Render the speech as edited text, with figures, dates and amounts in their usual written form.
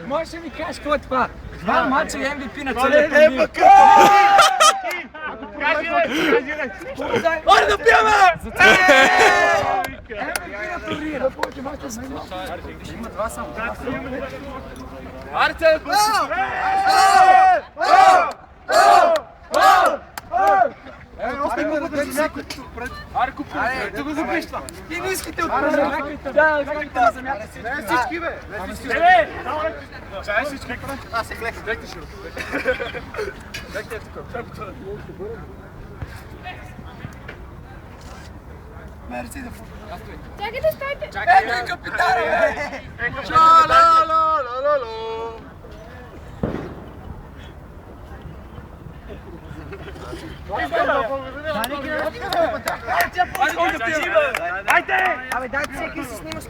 Може ми кажеш какво е това? Два мача и MVP на целия турнир. Айде да пиеме! MVP на турнира. Има два само. Арце! Арко, да го забиш това. И ниските отпред. Да, гледайте на земята. Не всички, бе. Чай всички. Аз се гледах. Гледайте широко. Гледайте тук. Мерси да футбол. Чакайте, стойте! Ето и капитана, бе! Ла-ла-ла-ла-ла-ла. Абе, дайте всеки си снимаш.